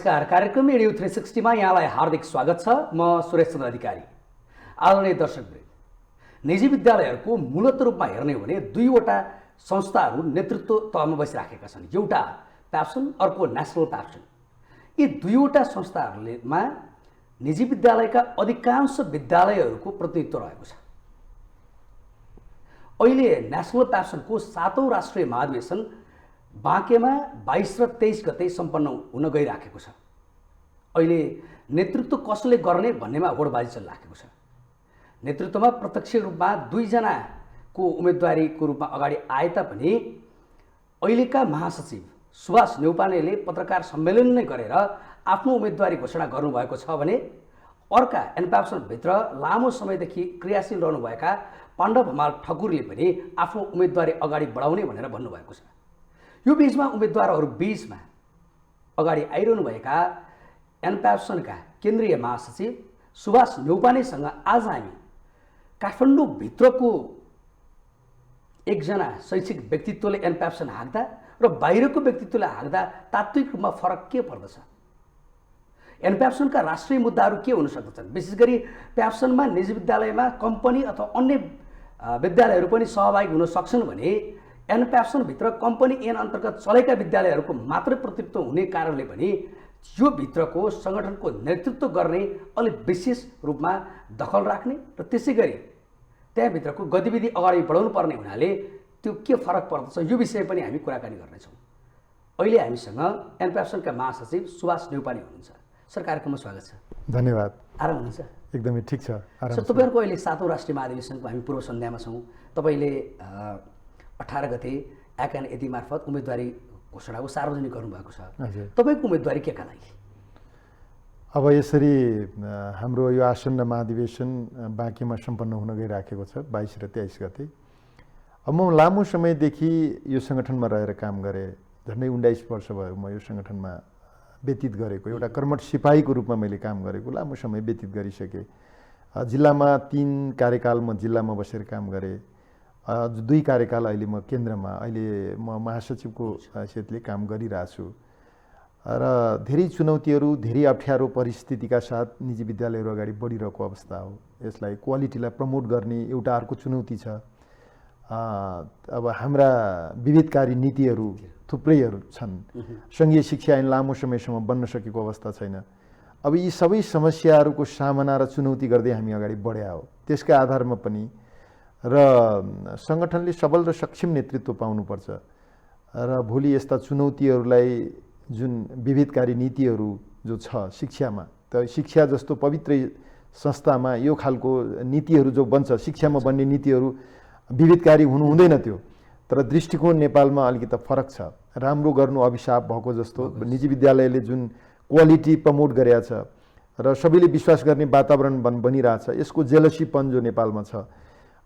नमस्कार। कार्यक्रम रेडियो 360 मा यहाँलाई हार्दिक स्वागत छ। म सुरेश चन्द्र अधिकारी। आदरणीय दर्शकवृन्द, निजी विद्यालयहरूको मूलत रूपमा हेर्ने हो भने दुईवटा संस्थाहरू नेतृत्व तहमा बसिराखेका छन्। एउटा प्याप्सन, अर्को नेसनल प्याप्सन। यी दुईवटा संस्थाहरूमा निजी विद्यालयका अधिकांश विद्यालयहरूको प्रतिनिधित्व रहेको छ। अहिले नेसनल प्याप्सनको 7औं राष्ट्रिय महाधिवेशन बाँकेमा 22 र 23 गते सम्पन्न हुन गइराखेको छ। अहिले नेतृत्व कसले गर्ने भन्नेमा होडबाजी चलिराखेको छ। नेतृत्वमा प्रत्यक्ष रूपमा दुईजनाको उम्मेदवारीको रूपमा अगाडि आए तापनि अहिलेका महासचिव सुभाष न्यौपानेले पत्रकार सम्मेलन नै गरेर आफ्नो उम्मेदवारी घोषणा गर्नुभएको छ भने अर्का एनप्याप्सनभित्र लामो समयदेखि क्रियाशील रहनुभएका पाण्डव हमाल ठकुरले पनि आफ्नो उम्मेदवारी अगाडि बढाउने भनेर भन्नुभएको छ। यो बीचमा उम्मेदवारहरू बीचमा अगाडि आइरहनुभएका एनप्याप्सनका केन्द्रीय महासचिव सुभाष न्यौपानेसँग आज हामी काठमाडौँभित्रको एकजना शैक्षिक व्यक्तित्वले एनप्याप्सन हाँक्दा र बाहिरको व्यक्तित्वले हाँक्दा तात्विक रूपमा फरक के पर्दछ, एनप्याप्सनका राष्ट्रिय मुद्दाहरू के हुन सक्दछन्, विशेष गरी प्याप्सनमा निजी विद्यालयमा कम्पनी अथवा अन्य विद्यालयहरू पनि सहभागी हुन सक्छन् भने एनप्याप्सनभित्र कम्पनी ऐन अन्तर्गत चलेका विद्यालयहरूको मात्रै प्रतिनिधित्व हुने कारणले पनि यो भित्रको सङ्गठनको नेतृत्व गर्ने अलिक विशेष रूपमा दखल राख्ने र त्यसै गरी त्यहाँभित्रको गतिविधि अगाडि बढाउनु पर्ने हुनाले त्यो के फरक पर्दछ यो विषय पनि हामी कुराकानी गर्नेछौँ। अहिले हामीसँग एनप्याप्सनका महासचिव सुभाष न्यौपाने हुनुहुन्छ। सर, कार्यक्रममा स्वागत छ। धन्यवाद। आराम हुनुहुन्छ? एकदमै ठिक छ। सर, तपाईँहरूको अहिले 7औं राष्ट्रिय महाधिवेशनको हामी पूर्व सन्ध्यामा छौँ। तपाईँले 18 गते एकान यति मार्फत उम्मेदवारी घोषणाको सार्वजनिक गर्नुभएको छ। तपाईँको उम्मेदवारी केका लागि? अब यसरी हाम्रो यो आसन्न महाधिवेशन बाँकीमा सम्पन्न हुन गइराखेको छ 22 र 23 गते। अब म लामो समयदेखि यो सङ्गठनमा रहेर काम गरेँ। झन्डै 19 वर्ष भयो म यो सङ्गठनमा व्यतीत गरेको। एउटा कर्मठ सिपाहीको रूपमा मैले काम गरेको लामो समय व्यतीत गरिसकेँ। जिल्लामा 3 कार्यकाल म जिल्लामा बसेर काम गरेँ। 2 कार्यकाल अहिले म केन्द्रमा, अहिले म महासचिवको हैसियतले काम गरिरहेको छु। र धेरै चुनौतीहरू, धेरै अप्ठ्यारो परिस्थितिका साथ निजी विद्यालयहरू अगाडि बढिरहेको अवस्था हो। यसलाई क्वालिटीलाई प्रमोट गर्ने एउटा अर्को चुनौती छ। अब हाम्रा विविधकारी नीतिहरू थुप्रैहरू छन्। सङ्घीय शिक्षा ऐन लामो समयसम्म बन्न सकेको अवस्था छैन। अब यी सबै समस्याहरूको सामना र चुनौती गर्दै हामी अगाडि बढ्या हो। त्यसका आधारमा पनि र सङ्गठनले सबल र सक्षम नेतृत्व पाउनुपर्छ र भोलि यस्ता चुनौतीहरूलाई जुन विविधकारी नीतिहरू जो छ शिक्षामा, त शिक्षा जस्तो पवित्र संस्थामा यो खालको नीतिहरू जो बन्छ, शिक्षामा बन्ने नीतिहरू विविधकारी हुनु हुँदैन त्यो। तर दृष्टिकोण नेपालमा अलिकति फरक छ। राम्रो गर्नु अभिशाप भएको जस्तो निजी विद्यालयले जुन क्वालिटी प्रमोट गरेका छ र सबैले विश्वास गर्ने वातावरण बनिरहेछ, यसको जेलसीपन जो नेपालमा छ,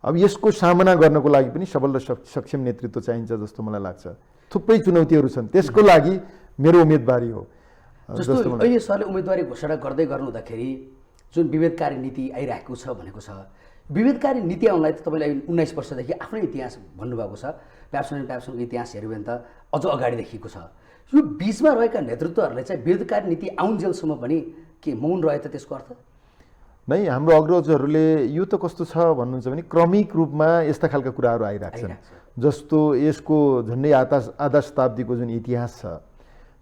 अब यसको सामना गर्नको लागि पनि सबल र सक्षम नेतृत्व चाहिन्छ जस्तो मलाई लाग्छ। थुप्रै चुनौतीहरू छन्, त्यसको लागि मेरो उम्मेदवारी हो। जस्तो अहिले सरले उम्मेदवारी घोषणा गर्दै गर्नुहुँदाखेरि जुन विभेदकारी नीति आइरहेको छ भनेको छ, विभेदकारी नीति आउनलाई त तपाईँले 19 वर्षदेखि आफ्नै इतिहास भन्नुभएको छ। प्याप्सनको इतिहास हेऱ्यो भने त अझ अगाडिदेखिको छ। यो बिचमा रहेका नेतृत्वहरूले चाहिँ विभेदकारी नीति आउन्जेलसम्म पनि के मौन रहे त त्यसको अर्थ? नै, हाम्रो अग्रजहरूले यो त कस्तो छ भन्नुहुन्छ भने क्रमिक रूपमा यस्ता खालका कुराहरू आइरहेको छन्। जस्तो यसको झन्डै आधा शताब्दीको जुन इतिहास छ,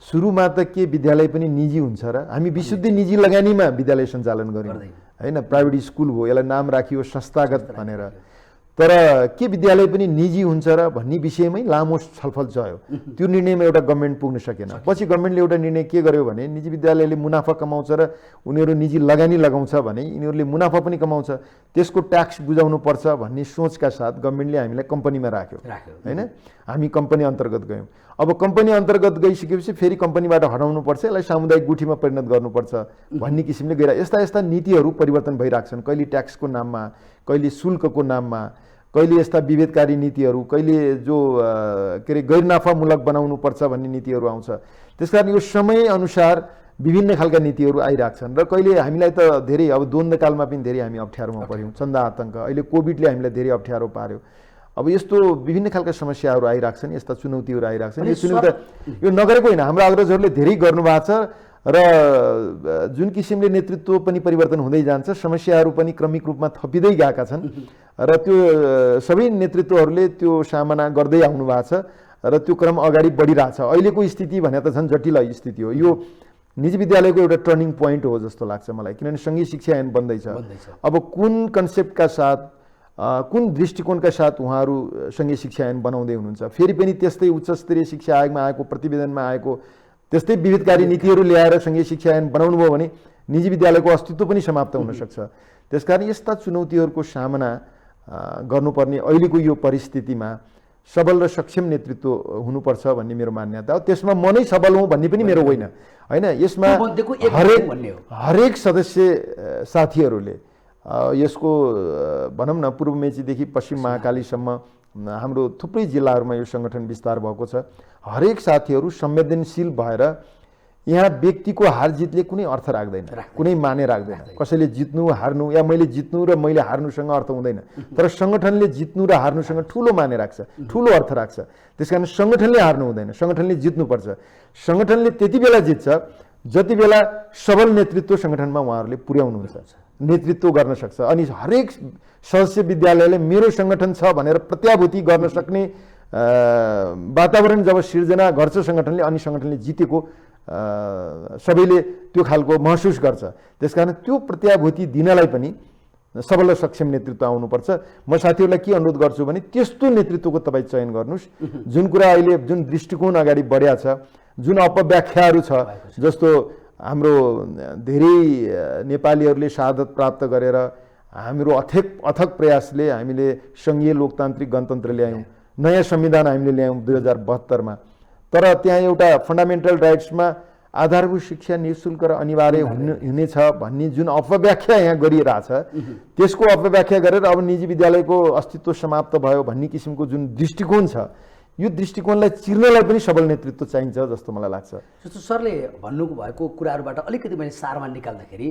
सुरुमा त के विद्यालय पनि निजी हुन्छ र हामी विशुद्ध निजी लगानीमा विद्यालय सञ्चालन गऱ्यौँ होइन, प्राइभेट स्कुल हो, यसलाई नाम राखियो संस्थागत भनेर। तर के विद्यालय पनि निजी हुन्छ र भन्ने विषयमै लामो छलफल चल्यो। त्यो निर्णयमा एउटा गभर्मेन्ट पुग्न सकेन। पछि गभर्मेन्टले एउटा निर्णय के गर्यो भने निजी विद्यालयले मुनाफा कमाउँछ र उनीहरू निजी लगानी लगाउँछ भने यिनीहरूले मुनाफा पनि कमाउँछ, त्यसको ट्याक्स बुझाउनु पर्छ भन्ने सोचका साथ गभर्मेन्टले हामीलाई कम्पनीमा राख्यो होइन। हामी कम्पनी अन्तर्गत गयौँ। अब कम्पनी अन्तर्गत गइसकेपछि फेरि कम्पनीबाट हटाउनु पर्छ, यसलाई सामुदायिक गुठीमा परिणत गर्नुपर्छ भन्ने किसिमले गइरहेको। यस्ता नीतिहरू परिवर्तन भइरहेको छन्। कहिले ट्याक्सको नाममा, कहिले शुल्कको नाममा, कहिले यस्ता विभेदकारी नीतिहरू, कहिले जो के अरे गैरनाफामूलक बनाउनु पर्छ भन्ने नीतिहरू आउँछ। त्यसकारण यो समयअनुसार विभिन्न खालका नीतिहरू आइरहेको छन् र कहिले हामीलाई त धेरै, अब द्वन्द्वकालमा पनि धेरै हामी अप्ठ्यारोमा पऱ्यौँ। चन्दा आतङ्क, अहिले कोभिडले हामीलाई धेरै अप्ठ्यारो पार्यो। अब यस्तो विभिन्न खालका समस्याहरू आइरहेको छन्, यस्ता चुनौतीहरू आइरहेको छन्। यो चुनौती यो नगरेको होइन, हाम्रो अग्रजहरूले धेरै गर्नुभएको छ र जुन किसिमले नेतृत्व पनि परिवर्तन हुँदै जान्छ, समस्याहरू पनि क्रमिक रूपमा थपिँदै गएका छन् र त्यो सबै नेतृत्वहरूले त्यो सामना गर्दै आउनु भएको छ र त्यो क्रम अगाडि बढिरहेछ। अहिलेको स्थिति भने त झन् जटिल स्थिति हो। यो निजी विद्यालयको एउटा टर्निङ पोइन्ट हो जस्तो लाग्छ मलाई, किनभने सङ्घीय शिक्षा ऐन बन्दैछ। अब कुन कन्सेप्टका साथ, कुन दृष्टिकोणका साथ उहाँहरू सङ्घीय शिक्षा ऐन बनाउँदै हुनुहुन्छ, फेरि पनि त्यस्तै उच्च स्तरीय शिक्षा आयोगमा आएको प्रतिवेदनमा आएको त्यस्तै विविधकारी नीतिहरू ल्याएर सङ्घीय शिक्षा ऐन बनाउनु भयो भने निजी विद्यालयको अस्तित्व पनि समाप्त हुनसक्छ। त्यसकारण यस्ता चुनौतीहरूको सामना गर्नुपर्ने अहिलेको यो परिस्थितिमा सबल र सक्षम नेतृत्व हुनुपर्छ भन्ने मेरो मान्यता हो। त्यसमा म नै सबल हुँ भन्ने पनि मेरो होइन, होइन। यसमा हरेक सदस्य साथीहरूले यसको भनौँ न पूर्व मेचीदेखि पश्चिम महाकालीसम्म हाम्रो थुप्रै जिल्लाहरूमा यो सङ्गठन विस्तार भएको छ। हरेक साथीहरू संवेदनशील भएर यहाँ व्यक्तिको हार जितले कुनै अर्थ राख्दैन, कुनै माने राख्दैन। कसैले जित्नु हार्नु या मैले जित्नु र मैले हार्नुसँग अर्थ हुँदैन, तर सङ्गठनले जित्नु र हार्नुसँग ठुलो माने राख्छ, ठुलो अर्थ राख्छ। त्यस कारण सङ्गठनले हार्नु हुँदैन, सङ्गठनले जित्नुपर्छ। सङ्गठनले त्यति बेला जित्छ जति बेला सबल नेतृत्व सङ्गठनमा उहाँहरूले पुर्याउनुहुन्छ, नेतृत्व गर्न सक्छ। अनि हरेक सदस्य विद्यालयले मेरो सङ्गठन छ भनेर प्रत्याभूति गर्न सक्ने वातावरण जब सिर्जना गर्छ सङ्गठनले, अनि सङ्गठनले जितेको सबैले त्यो खालको महसुस गर्छ। त्यसकारण त्यो प्रत्याभूति दिनलाई पनि सबल र सक्षम नेतृत्व आउनुपर्छ। म साथीहरूलाई के अनुरोध गर्छु भने त्यस्तो नेतृत्वको तपाईँ चयन गर्नुहोस् जुन कुरा अहिले जुन दृष्टिकोण अगाडि बढ्या छ, जुन अपव्याख्याहरू छ, जस्तो हाम्रो धेरै नेपालीहरूले शहादत प्राप्त गरेर हाम्रो अथक प्रयासले हामीले सङ्घीय लोकतान्त्रिक गणतन्त्र ल्यायौँ, नयाँ संविधान हामीले ल्यायौँ 2072 तर त्यहाँ एउटा फन्डामेन्टल राइट्समा आधारभूत शिक्षा निःशुल्क र अनिवार्य हुनेछ भन्ने जुन अपव्याख्या यहाँ गरिरहेछ, त्यसको अपव्याख्या गरेर अब निजी विद्यालयको अस्तित्व समाप्त भयो भन्ने किसिमको जुन दृष्टिकोण छ, यो दृष्टिकोणलाई चिर्नलाई पनि सबल नेतृत्व चाहिन्छ जस्तो मलाई लाग्छ। जस्तो सरले भन्नुभएको कुराहरूबाट अलिकति मैले सारमा निकाल्दाखेरि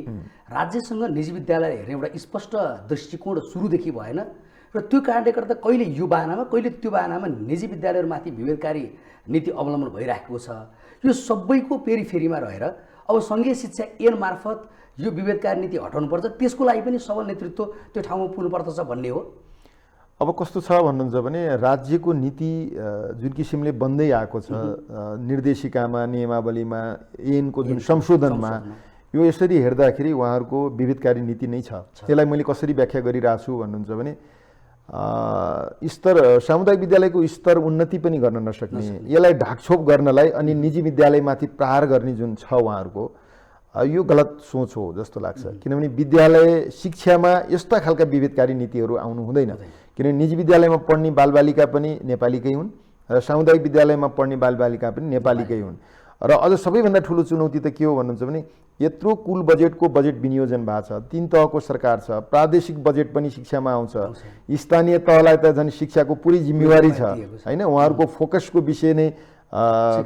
राज्यसँग निजी विद्यालय हेर्ने एउटा स्पष्ट दृष्टिकोण सुरुदेखि भएन र त्यो कारणले गर्दा कहिले यो बाहनामा कहिले त्यो बाहनामा निजी विद्यालयहरूमाथि विभेदकारी नीति अवलम्बन भइरहेको छ। यो सबैको पेरिफेरीमा रहेर अब सङ्घीय शिक्षा ऐन मार्फत यो विभेदकारी नीति हटाउनुपर्छ, त्यसको लागि पनि सबल नेतृत्व त्यो ठाउँमा पुग्नुपर्छ भन्ने हो। अब कस्तो छ भन्नुहुन्छ भने राज्यको नीति जुन किसिमले बन्दै आएको छ, निर्देशिकामा, नियमावलीमा, ऐनको जुन संशोधनमा, यो यसरी हेर्दाखेरि उहाँहरूको विभेदकारी नीति नै छ। त्यसलाई मैले कसरी व्याख्या गरिरहेको छु भन्नुहुन्छ भने स्तर सामुदायिक विद्यालयको स्तर उन्नति पनि गर्न नसक्ने, यसलाई ढाकछोप गर्नलाई अनि निजी विद्यालयमाथि प्रहार गर्ने जुन छ उहाँहरूको, यो गलत सोच हो जस्तो लाग्छ। किनभने विद्यालय शिक्षामा यस्ता खालका विभेदकारी नीतिहरू आउनु हुँदैन, किनभने निजी विद्यालयमा पढ्ने बालबालिका पनि नेपालीकै हुन् र सामुदायिक विद्यालयमा पढ्ने बालबालिका पनि नेपालीकै हुन्। र अझ सबैभन्दा ठुलो चुनौती त के हो भन्नुहुन्छ भने यत्रो कुल बजेटको बजेट विनियोजन भएको छ, 3 तहको सरकार छ, प्रादेशिक बजेट पनि शिक्षामा आउँछ, स्थानीय तहलाई त झन् शिक्षाको पुरै जिम्मेवारी छ, होइन। उहाँहरूको फोकसको विषय नै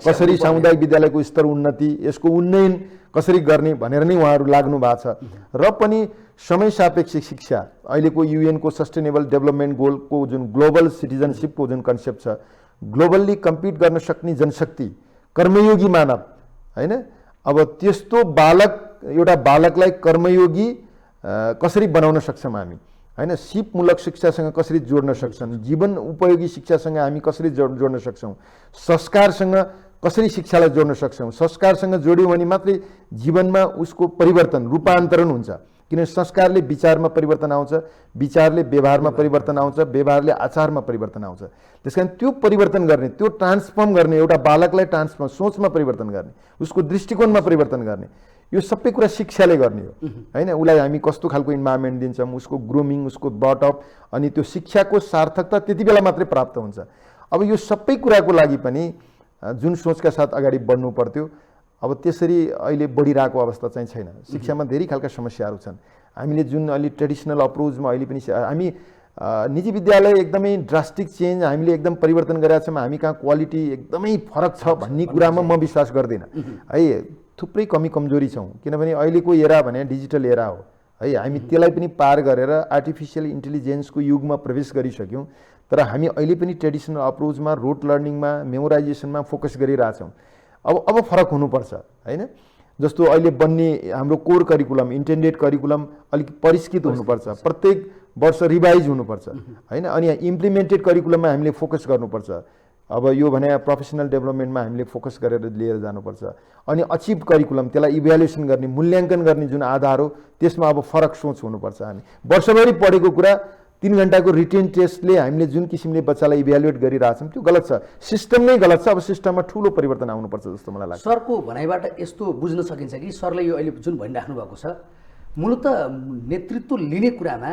कसरी सामुदायिक विद्यालयको स्तर उन्नति, यसको उन्नयन कसरी गर्ने भनेर नै उहाँहरू लाग्नु भएको छ। र पनि समय सापेक्ष शिक्षा अहिलेको युएनको सस्टेनेबल डेभलपमेन्ट गोलको जुन ग्लोबल सिटिजनसिपको जुन कन्सेप्ट छ, ग्लोबल्ली कम्पिट गर्न सक्ने जनशक्ति, कर्मयोगी मानव, होइन। अब त्यस्तो एउटा बालकलाई कर्मयोगी कसरी बनाउन सक्छौँ हामी, होइन। सिपमूलक शिक्षासँग कसरी जोड्न सक्छौँ, जीवन उपयोगी शिक्षासँग हामी कसरी जोड्न सक्छौँ, संस्कारसँग कसरी शिक्षालाई जोड्न सक्छौँ। संस्कारसँग जोड्यौँ भने मात्रै जीवनमा उसको परिवर्तन, रूपान्तरण हुन्छ। किन संस्कारले विचारमा परिवर्तन आउँछ, विचारले व्यवहारमा परिवर्तन आउँछ, व्यवहारले आचारमा परिवर्तन आउँछ। त्यसकारण त्यो परिवर्तन गर्ने, त्यो ट्रान्सफर्म गर्ने, एउटा बालकलाई ट्रान्सफर्म, सोचमा परिवर्तन गर्ने, उसको दृष्टिकोणमा परिवर्तन गर्ने, यो सबै कुरा शिक्षाले गर्ने हो, होइन। उसलाई हामी कस्तो खालको इन्भाइरोमेन्ट दिन्छौँ, उसको ग्रुमिङ, उसको ब्रटअप, अनि त्यो शिक्षाको सार्थकता त्यति बेला मात्रै प्राप्त हुन्छ। अब यो सबै कुराको लागि पनि जुन सोचका साथ अगाडि बढ्नु पर्थ्यो, अब त्यसरी अहिले बढिरहेको अवस्था चाहिँ छैन। शिक्षामा धेरै खालका समस्याहरू छन्। हामीले जुन अलि ट्रेडिसनल अप्रोचमा अहिले पनि हामी निजी विद्यालय एकदमै ड्रास्टिक चेन्ज हामीले एकदम परिवर्तन गरेका छौँ, हामी कहाँ क्वालिटी एकदमै फरक छ भन्ने कुरामा म विश्वास गर्दिनँ है। थुप्रै कमी कमजोरी छौँ, किनभने अहिलेको एरा भने डिजिटल एरा हो है। हामी त्यसलाई पनि पार गरेर आर्टिफिसियल इन्टेलिजेन्सको युगमा प्रवेश गरिसक्यौँ, तर हामी अहिले पनि ट्रेडिसनल अप्रोचमा, रोट लर्निङमा, मेमोराइजेसनमा फोकस गरिरहेछौँ। अब फरक हुनुपर्छ, होइन। जस्तो अहिले बन्ने हाम्रो कोर करिकुलम इन्टेन्डेड करिकुलम अलिक परिष्कृत हुनुपर्छ, प्रत्येक वर्ष रिभाइज हुनुपर्छ हैन। अनि इम्प्लिमेन्टेड करिकुलममा हामीले फोकस गर्नुपर्छ। अब यो भने प्रोफेसनल डेभलपमेन्टमा हामीले फोकस गरेर लिएर जानुपर्छ। अनि अचिभ करिकुलम, त्यसलाई इभ्यालुएसन गर्ने, मूल्याङ्कन गर्ने जुन आधार हो त्यसमा अब फरक सोच हुनुपर्छ। हामी वर्षभरि पढेको कुरा 3 घण्टाको रिटेन टेस्टले हामीले जुन किसिमले बच्चालाई इभ्यालुएट गरिरहेछौँ त्यो गलत छ, सिस्टम नै गलत छ। अब सिस्टममा ठुलो परिवर्तन आउनुपर्छ जस्तो मलाई लाग्छ। सरको भनाइबाट यस्तो बुझ्न सकिन्छ कि सरले यो अहिले जुन भनिराख्नु भएको छ, मूलत नेतृत्व लिने कुरामा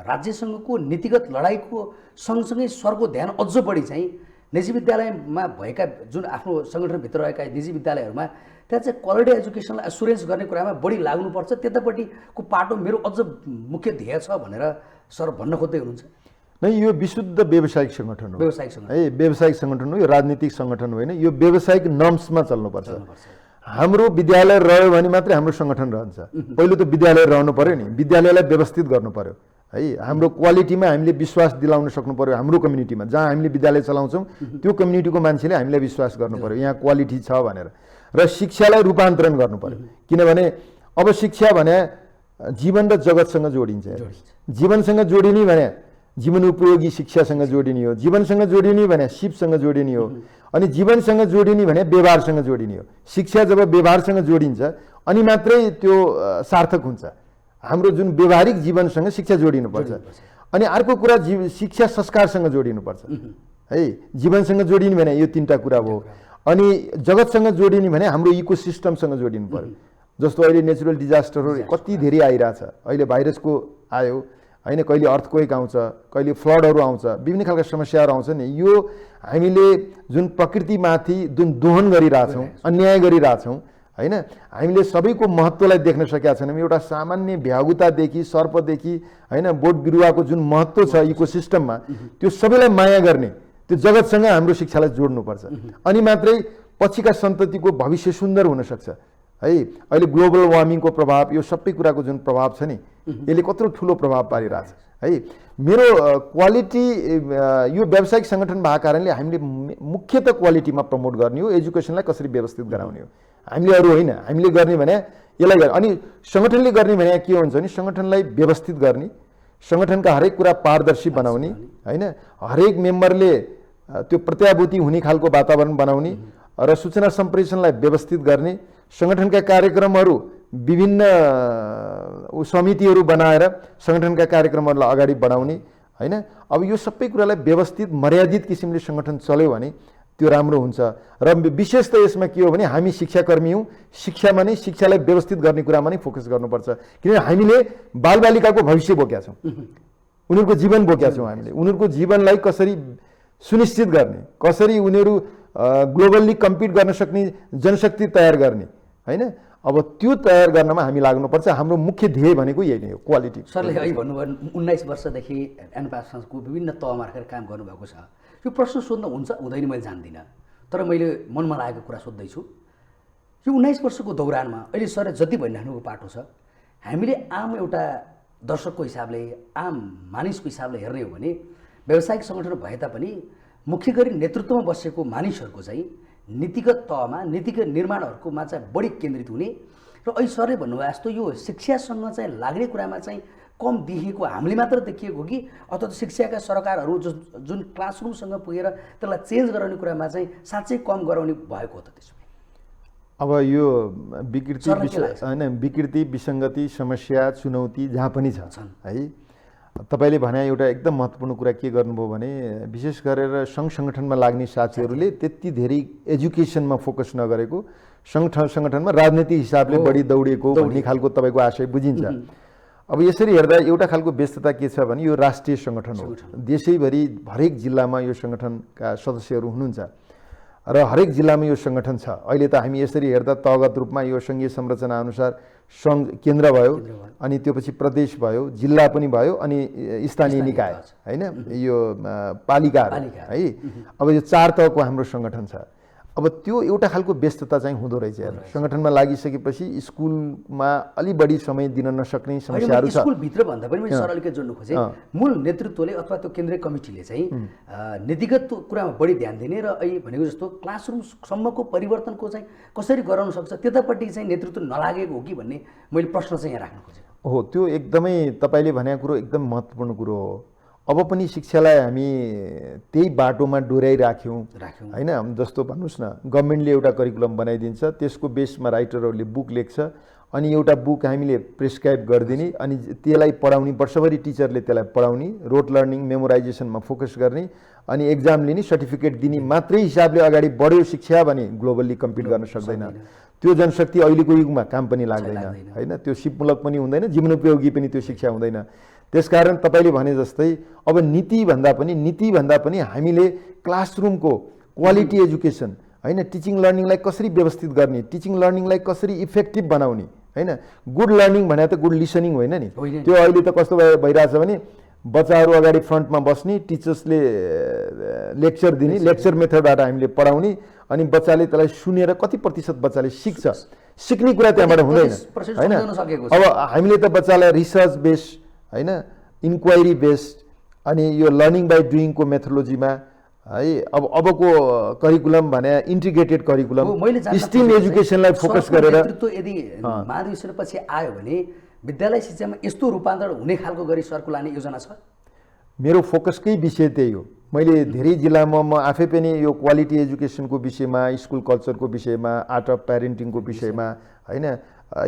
राज्यसँगको नीतिगत लडाइँको सँगसँगै सरको ध्यान अझ बढी चाहिँ निजी विद्यालयमा भएका जुन आफ्नो सङ्गठनभित्र रहेका निजी विद्यालयहरूमा त्यहाँ चाहिँ क्वालिटी एजुकेसनलाई एसुरेन्स गर्ने कुरामा बढी लाग्नुपर्छ, त्यतापट्टिको पाटो मेरो अझ मुख्य ध्येय छ भनेर सर भन्न खोज्दै हुनुहुन्छ? नै, यो विशुद्ध व्यावसायिक सङ्गठन हो। व्यावसायिक सङ्गठन है, व्यावसायिक सङ्गठन हो, यो राजनीतिक सङ्गठन होइन। यो व्यावसायिक नर्म्समा चल्नुपर्छ। हाम्रो विद्यालय रह्यो भने मात्रै हाम्रो सङ्गठन रहन्छ। पहिलो त विद्यालय रहनु पर्यो नि, विद्यालयलाई व्यवस्थित गर्नु पर्यो है। हाम्रो क्वालिटीमा हामीले विश्वास दिलाउन सक्नु पर्यो। हाम्रो कम्युनिटीमा जहाँ हामीले विद्यालय चलाउँछौँ त्यो कम्युनिटीको मान्छेले हामीलाई विश्वास गर्नु पर्यो यहाँ क्वालिटी छ भनेर। र शिक्षालाई रूपान्तरण गर्नु पर्यो, किनभने अब शिक्षा भने जीवन र जगतसँग जोडिन्छ। जीवनसँग जोडिने भने जीवन उपयोगी शिक्षासँग जोडिने हो, जीवनसँग जोडिने भने सिपसँग जोडिने हो, अनि जीवनसँग जोडिने भने व्यवहारसँग जोडिने हो। शिक्षा जब व्यवहारसँग जोडिन्छ अनि मात्रै त्यो सार्थक हुन्छ। हाम्रो जुन व्यवहारिक जीवनसँग शिक्षा जोडिनुपर्छ। अनि अर्को कुरा शिक्षा संस्कारसँग जोडिनुपर्छ है। जीवनसँग जोडिने भने यो 3टा कुरा भयो। अनि जगतसँग जोडिने भने हाम्रो इकोसिस्टमसँग जोडिनु पर्यो। जस्तो अहिले नेचुरल डिजास्टरहरू कति धेरै आइरहेछ। अहिले भाइरसको आयो होइन, कहिले अर्थक्वेक आउँछ, कहिले फ्लडहरू आउँछ, विभिन्न खालका समस्याहरू आउँछ नि। यो हामीले जुन प्रकृतिमाथि जुन दोहन गरिरहेछौँ, अन्याय गरिरहेछौँ होइन, हामीले सबैको महत्त्वलाई देख्न सकेका छैनौँ। एउटा सामान्य भ्यागुतादेखि सर्पदेखि होइन, बोट बिरुवाको जुन महत्त्व छ इकोसिस्टममा, त्यो सबैलाई माया गर्ने, त्यो जगतसँग हाम्रो शिक्षालाई जोड्नुपर्छ। अनि मात्रै पछिका सन्ततिको भविष्य सुन्दर हुनसक्छ है। अहिले ग्लोबल वार्मिङको प्रभाव, यो सबै कुराको जुन प्रभाव छ नि, यसले कत्रो ठुलो प्रभाव पारिरहेछ है। मेरो क्वालिटी यो व्यावसायिक सङ्गठन भएको कारणले हामीले मुख्यतः क्वालिटीमा प्रमोट गर्ने हो, एजुकेसनलाई कसरी व्यवस्थित गराउने हो। हामीले अरू होइन, हामीले गर्ने भने यसलाई गर्ने। अनि सङ्गठनले गर्ने भने के हुन्छ भने सङ्गठनलाई व्यवस्थित गर्ने, सङ्गठनका हरेक कुरा पारदर्शी बनाउने होइन, हरेक मेम्बरले त्यो प्रत्याभूति हुने खालको वातावरण बनाउने र सूचना सम्प्रेषणलाई व्यवस्थित गर्ने, सङ्गठनका कार्यक्रमहरू विभिन्न समितिहरू बनाएर सङ्गठनका कार्यक्रमहरूलाई अगाडि बढाउने होइन। अब यो सबै कुरालाई व्यवस्थित मर्यादित किसिमले सङ्गठन चल्यो भने त्यो राम्रो हुन्छ। र विशेष त यसमा के हो भने हामी शिक्षाकर्मी हौँ, शिक्षामा नै शिक्षालाई व्यवस्थित गर्ने कुरामा नै फोकस गर्नुपर्छ। किनभने हामीले बालबालिकाको भविष्य बोकेका छौँ, उनीहरूको जीवन बोकेका छौँ। हामीले उनीहरूको जीवनलाई कसरी सुनिश्चित गर्ने, कसरी उनीहरू ग्लोबल्ली कम्पिट गर्न सक्ने जनशक्ति तयार गर्ने होइन, अब त्यो तयार गर्नमा हामी लाग्नुपर्छ। हाम्रो मुख्य ध्येय भनेको यही नै हो, क्वालिटी। सरले अहिले भन्नुभयो 19 वर्षदेखि एनपासको विभिन्न तहमा राखेर काम गर्नुभएको छ। यो प्रश्न सोध्न हुन्छ हुँदैन मैले जान्दिनँ, तर मैले मनमा लागेको कुरा सोध्दैछु। यो 19 वर्षको दौरानमा अहिले सरले जति भनिराख्नुको पाटो छ, हामीले आम एउटा दर्शकको हिसाबले, आम मानिसको हिसाबले हेर्ने हो भने व्यावसायिक सङ्गठन भए तापनि मुख्य गरी नेतृत्वमा बसेको मानिसहरूको चाहिँ नीतिगत तहमा, नीतिगत निर्माणहरूकोमा चाहिँ बढी केन्द्रित हुने र अहिले सरले भन्नुभयो जस्तो यो शिक्षासँग चाहिँ लाग्ने कुरामा चाहिँ कम देखिएको हामीले मात्र देखिएको कि अथवा शिक्षाका सरकारहरू जुन क्लासरुमसँग पुगेर त्यसलाई चेन्ज गराउने कुरामा चाहिँ साँच्चै कम गराउने भएको हो त? त्यसो अब यो विकृति होइन, विकृति, विसङ्गति, समस्या, चुनौती जहाँ पनि छ है। तपाईँले भने एउटा एकदम महत्त्वपूर्ण कुरा के गर्नुभयो भने विशेष गरेर सङ्घ सङ्गठनमा लाग्ने साथीहरूले त्यति धेरै एजुकेसनमा फोकस नगरेको, सङ्गठनमा राजनीतिक हिसाबले बढी दौडिएको भन्ने खालको तपाईँको आशय बुझिन्छ। अब यसरी हेर्दा एउटा खालको व्यस्तता के छ भने यो राष्ट्रिय सङ्गठन हो, देशैभरि हरेक जिल्लामा यो सङ्गठनका सदस्यहरू हुनुहुन्छ र हरेक जिल्लामा यो सङ्गठन छ। अहिले त हामी यसरी हेर्दा तहगत रूपमा यो सङ्घीय संरचना अनुसार सङ्घ केन्द्र भयो, अनि त्यो पछि प्रदेश भयो, जिल्ला पनि भयो, अनि स्थानीय निकाय होइन, यो पालिकाहरू है। अब यो 4 तहको हाम्रो सङ्गठन छ। अब त्यो एउटा खालको व्यस्तता चाहिँ हुँदो रहेछ हेर्नु सङ्गठनमा लागिसकेपछि स्कुलमा अलि बढी समय दिन नसक्ने समस्याहरू छ। स्कुलभित्र भन्दा पनि मैले सरलकै जोड्नु खोजेँ, मूल नेतृत्वले अथवा त्यो केन्द्रीय कमिटीले चाहिँ नीतिगत कुरामा बढी ध्यान दिने र अहिले भनेको जस्तो क्लासरुमसम्मको परिवर्तनको चाहिँ कसरी गराउन सक्छ त्यतापट्टि चाहिँ नेतृत्व नलागेको हो कि भन्ने मैले प्रश्न चाहिँ यहाँ राख्न खोजेँ। हो, त्यो एकदमै तपाईँले भनेको कुरो एकदम महत्त्वपूर्ण कुरो हो। अब पनि शिक्षालाई हामी त्यही बाटोमा डोर्याइराख्यौँ होइन। जस्तो भन्नुहोस् न, गभर्मेन्टले एउटा करिकुलम बनाइदिन्छ, त्यसको बेसमा राइटरहरूले बुक लेख्छ, अनि एउटा बुक हामीले प्रेस्क्राइब गरिदिने, अनि त्यसलाई पढाउने, वर्षभरि टिचरले त्यसलाई पढाउने, रोट लर्निङ मेमोराइजेसनमा फोकस गर्ने, अनि एक्जाम लिने, सर्टिफिकेट दिने मात्रै हिसाबले अगाडि बढ्यो शिक्षा भने ग्लोबल्ली कम्पिट गर्न सक्दैन। त्यो जनशक्ति अहिलेको युगमा काम पनि लाग्दैन होइन, त्यो सिपमूलक पनि हुँदैन, जीवनोपयोगी पनि त्यो शिक्षा हुँदैन। त्यसकारण तपाईँले भने जस्तै अब नीति भन्दा पनि हामीले क्लासरुमको क्वालिटी एजुकेसन होइन, टिचिङ लर्निङलाई कसरी व्यवस्थित गर्ने, टिचिङ लर्निङलाई कसरी इफेक्टिभ बनाउने होइन। गुड लर्निङ भने त गुड लिसनिङ होइन नि। त्यो अहिले त कस्तो भइरहेछ भने बच्चाहरू अगाडि फ्रन्टमा बस्ने, टिचर्सले लेक्चर दिने, लेक्चर मेथडबाट हामीले पढाउने, अनि बच्चाले त्यसलाई सुनेर कति प्रतिशत बच्चाले सिक्ने कुरा त्यहाँबाट हुँदैन होइन। अब हामीले त बच्चालाई रिसर्च बेस्ड होइन, इन्क्वायरी बेस्ड, अनि यो लर्निङ बाई डुइङको मेथोलोजीमा है अबको करिकुलम भने इन्टिग्रेटेड करिकुलम स्टिम एजुकेसनलाई फोकस गरेर यदि महाधिवेशनपछि आयो भने विद्यालय शिक्षामा यस्तो रूपान्तरण हुने खालको गरी सरको लाने योजना छ? मेरो फोकसकै विषय त्यही हो। मैले धेरै जिल्लामा म आफै पनि यो क्वालिटी एजुकेसनको विषयमा, स्कुल कल्चरको विषयमा, आर्ट अफ प्यारेन्टिङको विषयमा होइन,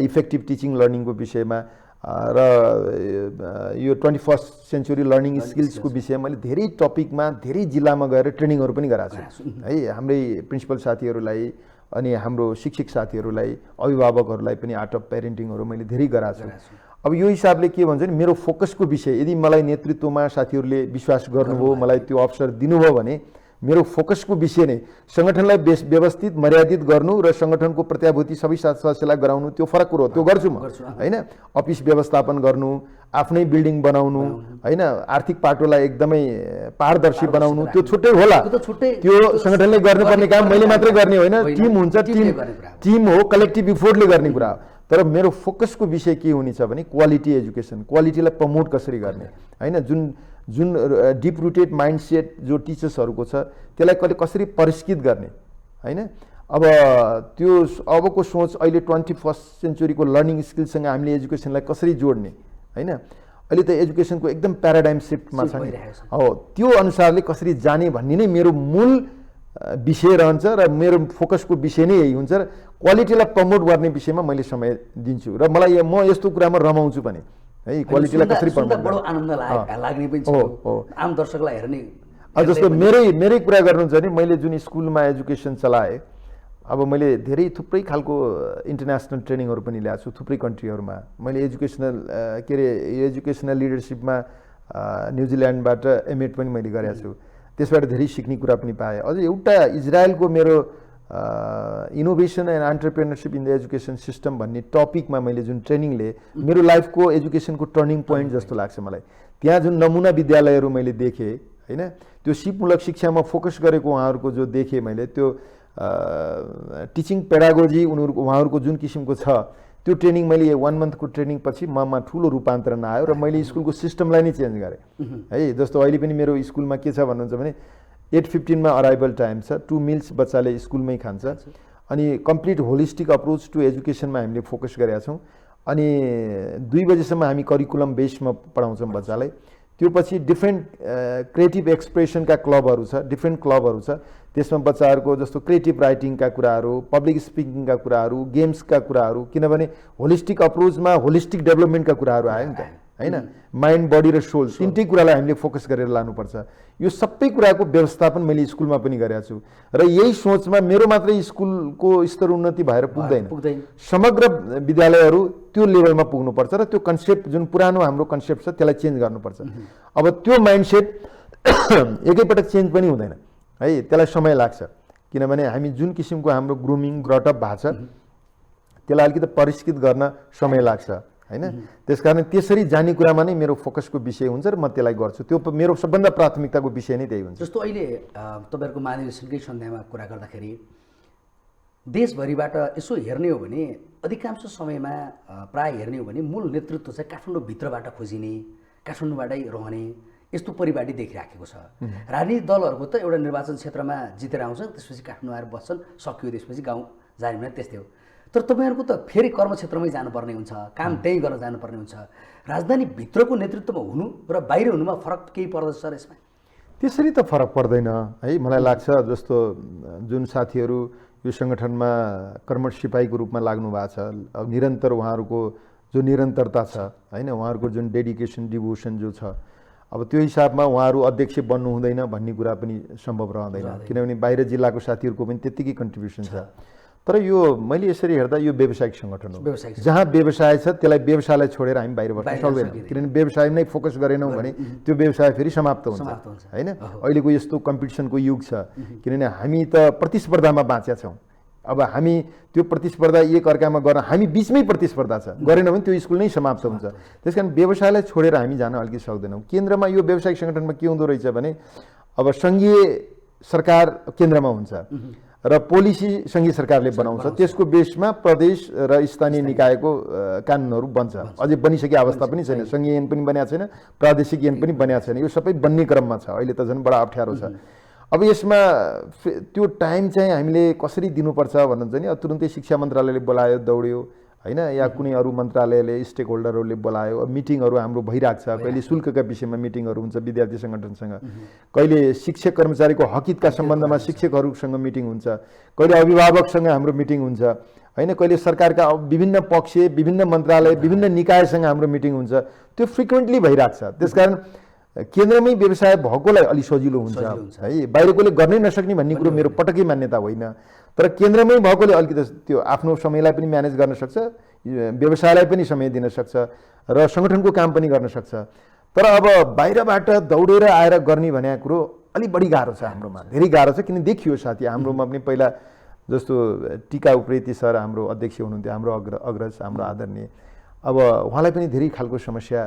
इफेक्टिभ टिचिङ लर्निङको विषयमा र यो 21st सेन्चुरी लर्निङ स्किल्सको विषयमा मैले धेरै टपिकमा धेरै जिल्लामा गएर ट्रेनिङहरू पनि गराएको छु है। हाम्रै प्रिन्सिपल साथीहरूलाई अनि हाम्रो शिक्षक साथीहरूलाई, अभिभावकहरूलाई पनि आर्ट अफ प्यारेन्टिङहरू मैले धेरै गराएको छु। अब यो हिसाबले के भन्छ भने मेरो फोकसको विषय, यदि मलाई नेतृत्वमा साथीहरूले विश्वास गर्नुभयो, मलाई त्यो अवसर दिनुभयो भने मेरो फोकसको विषय नै सङ्गठनलाई व्यवस्थित मर्यादित गर्नु र सङ्गठनको प्रत्याभूति सबै सदस्यलाई गराउनु, त्यो फरक कुरो हो, त्यो गर्छु म होइन। अफिस व्यवस्थापन गर्नु, आफ्नै बिल्डिङ बनाउनु होइन, आर्थिक पाटोलाई एकदमै पारदर्शी बनाउनु, त्यो छुट्टै होला, त्यो सङ्गठनले गर्नुपर्ने काम मैले मात्रै गर्ने होइन, टिम हुन्छ, टिम हो, कलेक्टिभ इफोर्टले गर्ने कुरा हो। तर मेरो फोकसको विषय के हुनेछ भने क्वालिटी एजुकेसन, क्वालिटीलाई प्रमोट कसरी गर्ने होइन। जुन डिप रुटेड माइन्डसेट जो टिचर्सहरूको छ त्यसलाई कसरी परिष्कृत गर्ने होइन। अब त्यो अबको सोच अहिले 21st सेन्चुरीको लर्निङ स्किल्ससँग हामीले एजुकेसनलाई कसरी जोड्ने होइन। अहिले त एजुकेसनको एकदम प्याराडाइम सिफ्टमा छ नि, हो त्यो अनुसारले कसरी जाने भन्ने नै मेरो मूल विषय रहन्छ र मेरो फोकसको विषय नै यही हुन्छ। र क्वालिटीलाई प्रमोट गर्ने विषयमा मैले समय दिन्छु र म यस्तो कुरामा रमाउँछु पनि है, क्वालिटीलाई कसरी प्रमोट बडो आनन्द लाग्ने पनि छ आम दर्शकलाई हेर्ने। जस्तो मेरै कुरा गर्नुहुन्छ भने मैले जुन स्कुलमा एजुकेसन चलाएँ, अब मैले धेरै थुप्रै खालको इन्टरनेसनल ट्रेनिङहरू पनि ल्याएको छु थुप्रै कन्ट्रीहरूमा। मैले एजुकेसनल लिडरसिपमा न्युजिल्यान्डबाट एमएड पनि मैले गरेको छु, त्यसबाट धेरै सिक्ने कुरा पनि पाएँ। अझ एउटा इजरायलको मेरो innovation and entrepreneurship in the education system भन्ने टपिकमा मैले जुन ट्रेनिङ लिएँ, मेरो लाइफको एजुकेसनको टर्निङ पोइन्ट जस्तो लाग्छ मलाई। त्यहाँ जुन नमुना विद्यालयहरू मैले देखेँ होइन, त्यो सिपमूलक शिक्षामा फोकस गरेको उहाँहरूको जो देखेँ मैले, त्यो टिचिङ पेडागोजी उहाँहरूको जुन किसिमको छ, त्यो ट्रेनिङ मैले 1 मन्थको ट्रेनिङ पछि ममा ठुलो रूपान्तरण आयो र मैले स्कुलको सिस्टमलाई नै चेन्ज गरेँ है। जस्तो अहिले पनि मेरो स्कुलमा के छ भन्नुहुन्छ भने 8:15 अराइभल टाइम छ, 2 मिल्स बच्चाले स्कुलमै खान्छ, अनि कम्प्लिट होलिस्टिक अप्रोच टु एजुकेसनमा हामीले फोकस गरेका छौँ। अनि 2 बजेसम्म हामी करिकुलम बेसमा पढाउँछौँ बच्चालाई। त्यो पछि डिफ्रेन्ट क्रिएटिभ एक्सप्रेसनका क्लबहरू छ, डिफ्रेन्ट क्लबहरू छ, त्यसमा बच्चाहरूको जस्तो क्रिएटिभ राइटिङका कुराहरू, पब्लिक स्पिकिङका कुराहरू, गेम्सका कुराहरू, किनभने होलिस्टिक अप्रोचमा होलिस्टिक डेभलपमेन्टका कुराहरू आयो नि त होइन। माइन्ड, बडी र सोल तिनटै कुरालाई हामीले फोकस गरेर लानुपर्छ। यो सबै कुराको व्यवस्थापन मैले स्कुलमा पनि गरेको छु र यही सोचमा मेरो मात्रै स्कुलको स्तर उन्नति भएर पुग्दैन, समग्र विद्यालयहरू त्यो लेभलमा पुग्नुपर्छ र त्यो कन्सेप्ट जुन पुरानो हाम्रो कन्सेप्ट छ त्यसलाई चेन्ज गर्नुपर्छ। अब त्यो माइन्डसेट एकैपटक चेन्ज पनि हुँदैन है, त्यसलाई समय लाग्छ, किनभने हामी जुन किसिमको हाम्रो ग्रुमिङ ग्रटअप भएको छ त्यसलाई अलिकति परिष्कृत गर्न समय लाग्छ होइन। त्यसकारण त्यसरी जाने कुरामा नै मेरो फोकसको विषय हुन्छ र म त्यसलाई गर्छु, त्यो मेरो सबभन्दा प्राथमिकताको विषय नै त्यही हुन्छ। जस्तो अहिले तपाईँहरूको महाधिवेशनकै सन्ध्यामा कुरा गर्दाखेरि देशभरिबाट यसो हेर्ने हो भने अधिकांश समयमा प्राय हेर्ने हो भने मूल नेतृत्व चाहिँ काठमाडौँभित्रबाट खोजिने, काठमाडौँबाटै रहने यस्तो परिपाटी देखिराखेको छ। राजनीतिक दलहरूको त एउटा निर्वाचन क्षेत्रमा जितेर आउँछ, त्यसपछि काठमाडौँ आएर बस्छन्, सकियो, त्यसपछि गाउँ जाने भने त्यस्तै हो। तर तपाईँहरूको त फेरि कर्मक्षेत्रमै जानुपर्ने हुन्छ, काम त्यहीँ गर्न जानुपर्ने हुन्छ। राजधानीभित्रको नेतृत्वमा हुनु र बाहिर हुनुमा फरक केही पर्दछ सर यसमा? त्यसरी त फरक पर्दैन है, मलाई लाग्छ। जस्तो जुन साथीहरू यो सङ्गठनमा कर्मठ सिपाहीको रूपमा लाग्नु भएको छ, अब निरन्तर उहाँहरूको जो निरन्तरता छ होइन, उहाँहरूको जुन डेडिकेसन डिभोसन जो छ, अब त्यो हिसाबमा उहाँहरू अध्यक्ष बन्नु हुँदैन भन्ने कुरा पनि सम्भव रहँदैन, किनभने बाहिर जिल्लाको साथीहरूको पनि त्यत्तिकै कन्ट्रिब्युसन छ। तर यो मैले यसरी हेर्दा यो व्यावसायिक सङ्गठन हो, जहाँ व्यवसाय छ त्यसलाई व्यवसायलाई छोडेर हामी बाहिर बस्न सक्दैनौँ, किनभने व्यवसाय नै फोकस गरेनौँ भने त्यो व्यवसाय फेरि समाप्त हुन्छ होइन। अहिलेको यस्तो कम्पिटिसनको युग छ, किनभने हामी त प्रतिस्पर्धामा बाँचेका छौँ। अब हामी त्यो प्रतिस्पर्धा एक अर्कामा गर्न, हामी बिचमै प्रतिस्पर्धा छ, गरेनौँ भने त्यो स्कुल नै समाप्त हुन्छ। त्यस कारण व्यवसायलाई छोडेर हामी जान अलिकति सक्दैनौँ। केन्द्रमा यो व्यावसायिक सङ्गठनमा के हुँदो रहेछ भने अब सङ्घीय सरकार केन्द्रमा हुन्छ र पोलिसी सङ्घीय सरकारले बनाउँछ, त्यसको बेसमा प्रदेश र स्थानीय निकायको कानुनहरू बन्छ। अझै बनिसकेको अवस्था पनि छैन, सङ्घीय ऐन पनि बनिएको छैन, प्रादेशिक ऐन पनि बनिएको छैन, यो सबै बन्ने क्रममा छ। अहिले त झन् बडा अप्ठ्यारो छ। अब यसमा त्यो टाइम चाहिँ हामीले कसरी दिनुपर्छ भन्नुहुन्छ नि, तुरुन्तै शिक्षा मन्त्रालयले बोलायो दौड्यो होइन, या कुनै अरू मन्त्रालयले स्टेक होल्डरहरूले बोलायो, मिटिङहरू हाम्रो भइरहेको छ। कहिले शुल्कका विषयमा मिटिङहरू हुन्छ विद्यार्थी सङ्गठनसँग, कहिले शिक्षक कर्मचारीको हकितका सम्बन्धमा शिक्षकहरूसँग मिटिङ हुन्छ, कहिले अभिभावकसँग हाम्रो मिटिङ हुन्छ होइन, कहिले सरकारका विभिन्न पक्ष, विभिन्न मन्त्रालय, विभिन्न निकायसँग हाम्रो मिटिङ हुन्छ। त्यो फ्रिक्वेन्टली भइरहेको छ। त्यसकारण केन्द्रमै व्यवसाय भएकोलाई अलि सजिलो हुन्छ है, बाहिरकोले गर्नै नसक्ने भन्ने कुरो मेरो पटक्कै मान्यता होइन। तर केन्द्रमै भएकोले अलिकति त्यो आफ्नो समयलाई पनि म्यानेज गर्न सक्छ, व्यवसायलाई पनि समय दिन सक्छ र सङ्गठनको काम पनि गर्न सक्छ। तर अब बाहिरबाट दौडेर आएर गर्ने भन्ने कुरो अलि बढी गाह्रो छ हाम्रोमा, धेरै गाह्रो छ। किन देखियो साथी, हाम्रोमा पनि पहिला जस्तो टिका उप्रेती सर हाम्रो अध्यक्ष हुनुहुन्थ्यो, हाम्रो अग्रज, हाम्रो आदरणीय, अब उहाँलाई पनि धेरै खालको समस्या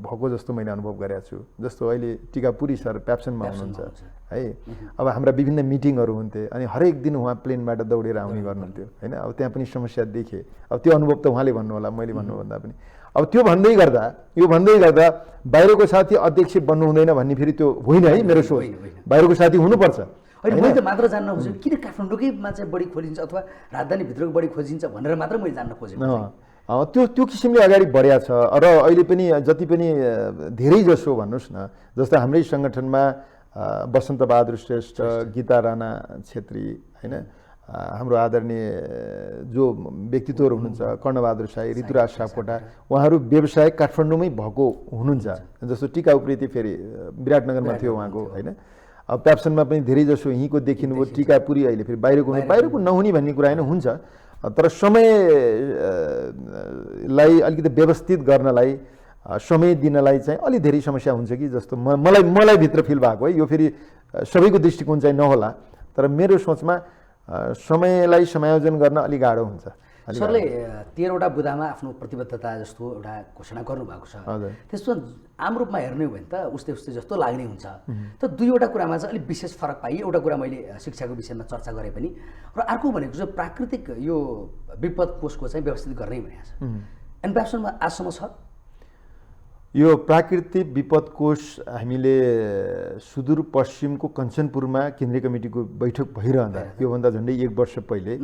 भएको जस्तो मैले अनुभव गरेको छु। जस्तो अहिले टिकापुरी सर प्याप्सनमा हुनुहुन्छ है, अब हाम्रा विभिन्न मिटिङहरू हुन्थे अनि हरेक दिन उहाँ प्लेनबाट दौडेर आउने गर्नुहुन्थ्यो होइन। अब त्यहाँ पनि समस्या देखेँ। अब त्यो अनुभव त उहाँले भन्नु होला, मैले भन्नुभन्दा पनि। अब त्यो भन्दै गर्दा बाहिरको साथी अध्यक्ष बन्नु हुँदैन भन्ने फेरि त्यो होइन है मेरो सोच, बाहिरको साथी हुनुपर्छ। अहिले मैले त मात्र जान्न खोजेको किन काठमाडौँकैमा चाहिँ बढी खोजिन्छ अथवा राजधानीभित्रको बढी खोजिन्छ भनेर मात्र मैले जान्न खोजेको। त्यो किसिमले अगाडि बढ्या छ। र अहिले पनि जति पनि धेरै जसो भन्नुहोस् न, जस्तै हाम्रै सङ्गठनमा बसन्त बहादुर श्रेष्ठ, गीता राणा छेत्री होइन, हाम्रो आदरणीय जो व्यक्तित्वहरू हुनुहुन्छ, कर्णबहादुर साई, ऋतुराज सापकोटा, उहाँहरू व्यवसाय काठमाडौँमै भएको हुनुहुन्छ। जस्तो टिका उप्रेती फेरि विराटनगरमा थियो उहाँको होइन। अब प्याप्सनमा पनि धेरै जसो यहीँको देखिनुभयो, टिकापुरी अहिले फेरि बाहिरको नहुने भन्ने कुरा होइन, हुन्छ। तर समयलाई अलिकति व्यवस्थित गर्नलाई, समय दिनलाई चाहिँ अलि धेरै समस्या हुन्छ कि जस्तो मलाई भित्र फिल भएको है। यो फेरि सबैको दृष्टिकोण चाहिँ नहोला, तर मेरो सोचमा समयलाई समायोजन गर्न अलि गाह्रो हुन्छ। सरले 13वटा बुदामा आफ्नो प्रतिबद्धता जस्तो एउटा घोषणा गर्नुभएको छ, त्यसमा आम रूपमा हेर्ने हो भने त उस्तै जस्तो लाग्ने हुन्छ। तर दुईवटा कुरामा चाहिँ अलिक विशेष फरक पाइयो। एउटा कुरा मैले शिक्षाको विषयमा चर्चा गरेँ पनि, र अर्को भनेको चाहिँ प्राकृतिक यो विपद कोषको चाहिँ व्यवस्थित गर्ने भनेको छ। एनप्याप्सनमा आजसम्म छ यो प्राकृतिक विपद कोष। हामीले सुदूरपश्चिमको कञ्चनपुरमा केन्द्रीय कमिटीको बैठक भइरहँदा योभन्दा झन्डै 1 वर्ष पहिले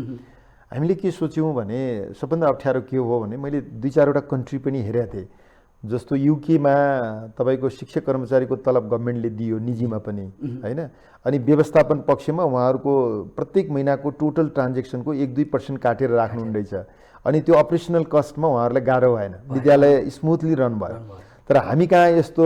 हामीले के सोच्यौँ भने सबभन्दा अप्ठ्यारो के हो भने मैले 2-4वटा कन्ट्री पनि हेरेका थिएँ। जस्तो युकेमा तपाईँको शिक्षक कर्मचारीको तलब गभर्मेन्टले दियो निजीमा पनि होइन, अनि व्यवस्थापन पक्षमा उहाँहरूको प्रत्येक महिनाको टोटल ट्रान्जेक्सनको 1-2% काटेर राख्नुहुँदैछ। अनि त्यो अपरेसनल कस्टमा उहाँहरूलाई गाह्रो भएन, विद्यालय स्मुथली रन भयो। तर हामी कहाँ यस्तो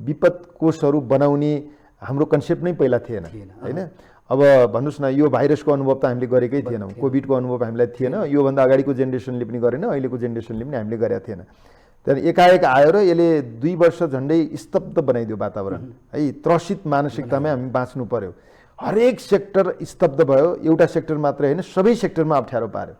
विपद कोषहरू बनाउने हाम्रो कन्सेप्ट नै पहिला थिएन होइन। अब भन्नुहोस् न, यो भाइरसको अनुभव त हामीले गरेकै थिएनौँ, कोभिडको अनुभव हामीलाई थिएन, योभन्दा अगाडिको जेनेरेसनले पनि गरेन, अहिलेको जेनेरेसनले पनि हामीले गरेका थिएन। त्यहाँदेखि एकाएक आयो र यसले 2 वर्ष झन्डै स्तब्ध बनाइदियो वातावरण है, त्रसित मानसिकतामै हामी बाँच्नु पर्यो। हरेक सेक्टर स्तब्ध भयो, एउटा सेक्टर मात्रै होइन सबै सेक्टरमा अप्ठ्यारो पार्यो।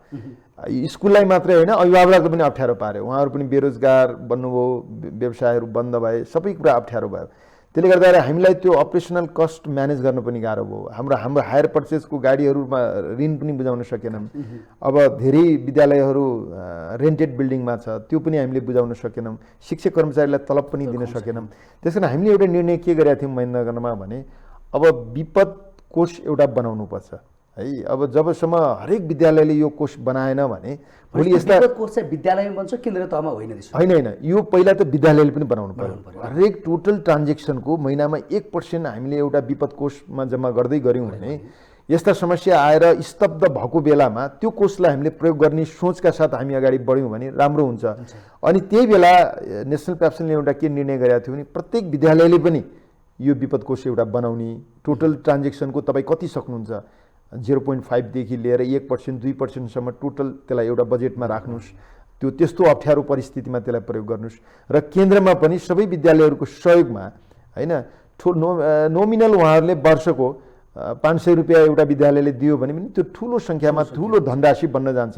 स्कुललाई मात्रै होइन अभिभावकलाई पनि अप्ठ्यारो पार्यो, उहाँहरू पनि बेरोजगार बन्नुभयो, व्यवसायहरू बन्द भए, सबै कुरा अप्ठ्यारो भयो। त्यसले गर्दा हामीलाई त्यो अपरेसनल कस्ट म्यानेज गर्न पनि गाह्रो भयो। हाम्रो हायर पर्चेसको गाडीहरूमा ऋण पनि बुझाउन सकेनौँ। अब धेरै विद्यालयहरू रेन्टेड बिल्डिङमा छ, त्यो पनि हामीले बुझाउन सकेनौँ। शिक्षक कर्मचारीलाई तलब पनि दिन सकेनौँ। त्यस कारण हामीले एउटा निर्णय के गरेका थियौँ महेन्द्रनगरमा भने अब विपद कोष एउटा बनाउनुपर्छ है। अब जबसम्म हरेक विद्यालयले यो कोष बनाएन भने भोलि यस्ता कोष चाहिँ विद्यालयमा बन्छ, केन्द्रीय तहमा होइन। होइन, यो पहिला त विद्यालयले पनि बनाउनु पर्यो। हरेक टोटल ट्रान्जेक्सनको महिनामा 1% हामीले एउटा विपद कोषमा जम्मा गर्दै गऱ्यौँ भने यस्ता समस्या आएर स्तब्ध भएको बेलामा त्यो कोषलाई हामीले प्रयोग गर्ने सोचका साथ हामी अगाडि बढ्यौँ भने राम्रो हुन्छ। अनि त्यही बेला नेसनल प्याप्सनले एउटा के निर्णय गरेका थियो भने प्रत्येक विद्यालयले पनि यो विपद कोष एउटा बनाउने, टोटल ट्रान्जेक्सनको तपाईँ कति सक्नुहुन्छ 0.5 देखि लिएर 1%, 2%सम्म टोटल त्यसलाई एउटा बजेटमा राख्नुहोस्। त्यो त्यस्तो अप्ठ्यारो परिस्थितिमा त्यसलाई प्रयोग गर्नुहोस्। र केन्द्रमा पनि सबै विद्यालयहरूको सहयोगमा होइन, नोमिनल उहाँहरूले वर्षको 500 रुपियाँ एउटा विद्यालयले दियो भने पनि त्यो ठुलो सङ्ख्यामा ठुलो धनराशि बन्न जान्छ।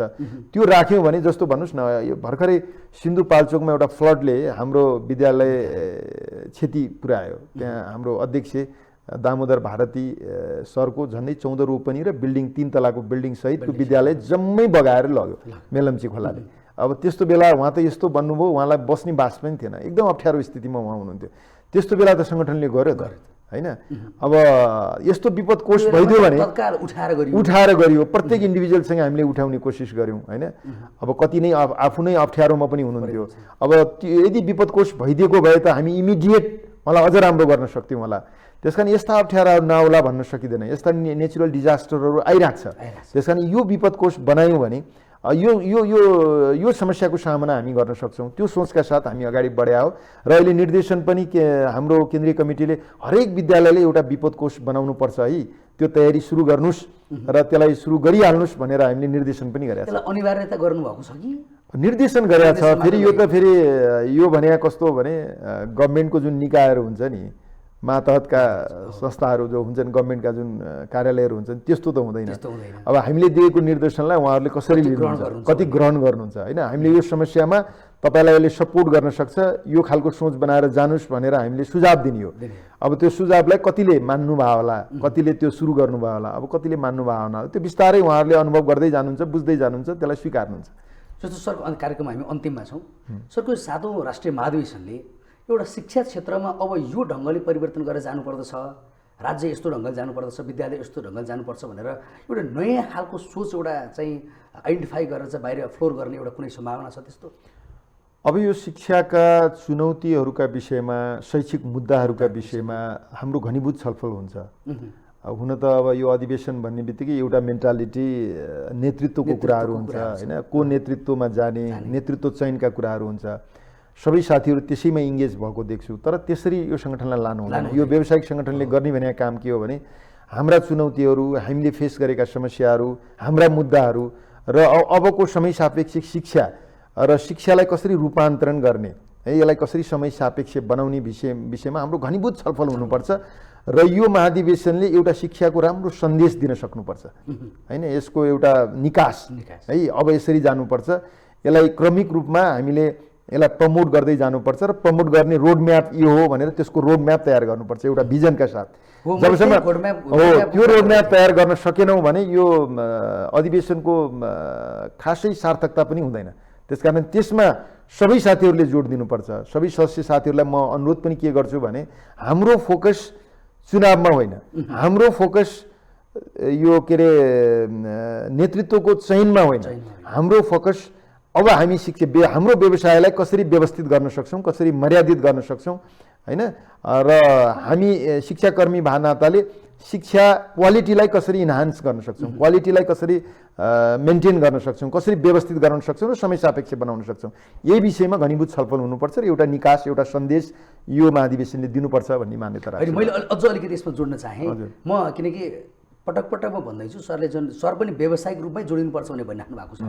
त्यो राख्यौँ भने जस्तो भन्नुहोस् न, यो भर्खरै सिन्धुपाल्चोकमा एउटा फ्लडले हाम्रो विद्यालय क्षति पुर्यायो। त्यहाँ हाम्रो अध्यक्ष दामोदर भारती सरको झन्डै 14 रोपनी र बिल्डिङ 3 तलाको बिल्डिङ सहित त्यो विद्यालय जम्मै बगाएर लग्यो मेलम्ची खोलाले। अब त्यस्तो बेला उहाँ त यस्तो भन्नुभयो, उहाँलाई बस्ने बास पनि थिएन, एकदम अप्ठ्यारो स्थितिमा उहाँ हुनुहुन्थ्यो। त्यस्तो बेला त सङ्गठनले गर्यो त होइन। अब यस्तो विपद कोष भइदियो भने उठाएर गरियो, प्रत्येक इन्डिभिजुअलसँग हामीले उठाउने कोसिस गऱ्यौँ होइन। अब कति नै आफू नै अप्ठ्यारोमा पनि हुनुहुन्थ्यो। अब यदि विपद कोष भइदिएको भए त हामी इमिडिएट मलाई अझ राम्रो गर्न सक्थ्यौँ होला। त्यस कारण यस्ता अप्ठ्याराहरू नआउला भन्न सकिँदैन। यस्ता नेचुरल डिजास्टरहरू आइरहेको छ। त्यस कारण यो विपद कोष बनायौँ भने यो यो यो यो समस्याको सामना हामी गर्न सक्छौँ। त्यो सोचका साथ हामी अगाडि बढ्या हो। र अहिले निर्देशन पनि हाम्रो केन्द्रीय कमिटीले हरेक विद्यालयले एउटा विपद कोष बनाउनुपर्छ है, त्यो तयारी सुरु गर्नुहोस् र त्यसलाई सुरु गरिहाल्नुहोस् भनेर हामीले निर्देशन पनि गरेका छौँ। अनिवार्यता गर्नुभएको छ कि निर्देशन गरेका छ। फेरि यो त फेरि यो भने कस्तो भने गभर्मेन्टको जुन निकायहरू हुन्छ नि, मातहतका संस्थाहरू जो हुन्छन्, गभर्मेन्टका जुन कार्यालयहरू हुन्छन्, त्यस्तो त हुँदैन। अब हामीले दिएको निर्देशनलाई उहाँहरूले कसरी लिनुहुन्छ, कति ग्रहण गर्नुहुन्छ होइन। हामीले यो समस्यामा तपाईँलाई यसले सपोर्ट गर्न सक्छ, यो खालको सोच बनाएर जानुहोस् भनेर हामीले सुझाव दिने हो। अब त्यो सुझावलाई कतिले मान्नुभयो होला, कतिले त्यो सुरु गर्नुभयो होला, अब कतिले मान्नुभयो होला, त्यो बिस्तारै उहाँहरूले अनुभव गर्दै जानुहुन्छ, बुझ्दै जानुहुन्छ, त्यसलाई स्वीकार्नुहुन्छ। जस्तो सर कार्यक्रम हामी अन्तिममा छौँ। सरको 7औं राष्ट्रिय महाधिवेशनले एउटा शिक्षा क्षेत्रमा अब यो ढङ्गले परिवर्तन गरेर जानुपर्दछ, राज्य यस्तो ढङ्गले जानुपर्दछ, विद्यालय यस्तो ढङ्गले जानुपर्छ भनेर एउटा नयाँ खालको सोच एउटा चाहिँ आइडेन्टिफाई गरेर चाहिँ बाहिर फ्लोर गर्ने एउटा कुनै सम्भावना छ त्यस्तो? अब यो शिक्षाका चुनौतीहरूका विषयमा, शैक्षिक मुद्दाहरूका विषयमा हाम्रो घनीभूत छलफल हुन्छ। हुन त अब यो अधिवेशन भन्ने बित्तिकै एउटा मेन्टालिटी नेतृत्वको कुराहरू हुन्छ होइन, को नेतृत्वमा जाने, नेतृत्व चयनका कुराहरू हुन्छ। सबै साथीहरू त्यसैमा इङ्गेज भएको देख्छु। तर त्यसरी यो सङ्गठनलाई लानु हुँदैन। यो व्यावसायिक सङ्गठनले गर्ने भनेको काम के हो भने हाम्रा चुनौतीहरू, हामीले फेस गरेका समस्याहरू, हाम्रा मुद्दाहरू र अबको समय सापेक्ष शिक्षा र शिक्षालाई कसरी रूपान्तरण गर्ने है, यसलाई कसरी समय सापेक्ष बनाउने विषयमा हाम्रो घनीभूत छलफल हुनुपर्छ। र यो महाधिवेशनले एउटा शिक्षाको राम्रो सन्देश दिन सक्नुपर्छ होइन, यसको एउटा निकास है, अब यसरी जानुपर्छ। यसलाई क्रमिक रूपमा हामीले यसलाई प्रमोट गर्दै जानुपर्छ र प्रमोट गर्ने रोड म्याप यो हो भनेर त्यसको रोड म्याप तयार गर्नुपर्छ एउटा भिजनका साथ। जबसम्म त्यो रोड म्याप तयार गर्न सकेनौँ भने यो अधिवेशनको खासै सार्थकता पनि हुँदैन। त्यसकारण त्यसमा सबै साथीहरूले जोड दिनुपर्छ। सबै सदस्य साथीहरूलाई म अनुरोध पनि के गर्छु भने हाम्रो फोकस चुनावमा होइन, हाम्रो फोकस यो के अरे नेतृत्वको चयनमा होइन, हाम्रो फोकस अब हामी हाम्रो व्यवसायलाई कसरी व्यवस्थित गर्न सक्छौँ, कसरी मर्यादित गर्न सक्छौँ होइन। र हामी शिक्षाकर्मी भए नाताले शिक्षा क्वालिटीलाई कसरी इन्हान्स गर्न सक्छौँ, क्वालिटीलाई कसरी मेन्टेन गर्न सक्छौँ, कसरी व्यवस्थित गर्न सक्छौँ र समय सापेक्ष बनाउन सक्छौँ, यही विषयमा घनीभूत छलफल हुनुपर्छ र एउटा निकास, एउटा सन्देश यो महाधिवेशनले दिनुपर्छ भन्ने मान्यता राख्छु। मैले अझ अलिकति यसमा जोड्न चाहेँ म, किनकि पटक पटक म भन्दैछु सरले जुन सर पनि व्यावसायिक रूपमै जोडिनुपर्छ भनेर भनिराख्नु भएको छ।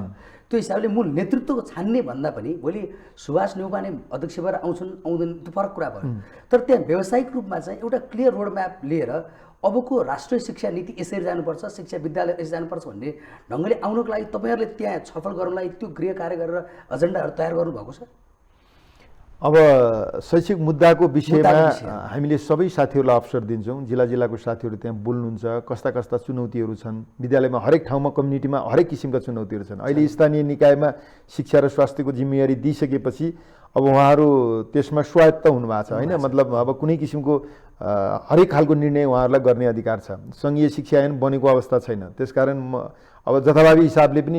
त्यो हिसाबले मूल नेतृत्वको छान्ने भन्दा पनि भोलि सुभाष नेउपाने अध्यक्ष भएर आउँछन् आउँदैन त्यो फरक कुरा भयो। तर त्यहाँ व्यावसायिक रूपमा चाहिँ एउटा क्लियर रोड म्याप लिएर अबको राष्ट्रिय शिक्षा नीति यसरी जानुपर्छ, शिक्षा विद्यालय यसरी जानुपर्छ भन्ने ढङ्गले आउनुको लागि तपाईँहरूले त्यहाँ छलफल गर्नुलाई त्यो गृह कार्य गरेर एजेन्डाहरू तयार गर्नुभएको छ? अब शैक्षिक मुद्दाको विषयमा विषयमा। हामीले सबै साथीहरूलाई अवसर दिन्छौँ। जिल्लाको साथीहरू त्यहाँ बोल्नुहुन्छ, कस्ता कस्ता चुनौतीहरू छन् विद्यालयमा, हरेक ठाउँमा, कम्युनिटीमा हरेक किसिमका चुनौतीहरू छन्। अहिले स्थानीय निकायमा शिक्षा र स्वास्थ्यको जिम्मेवारी दिइसकेपछि अब उहाँहरू त्यसमा स्वायत्त हुनुभएको छ होइन। मतलब अब कुनै किसिमको हरेक खालको निर्णय उहाँहरूलाई गर्ने अधिकार छ। सङ्घीय शिक्षा ऐन बनेको अवस्था छैन, त्यसकारण अब जथाभावी हिसाबले पनि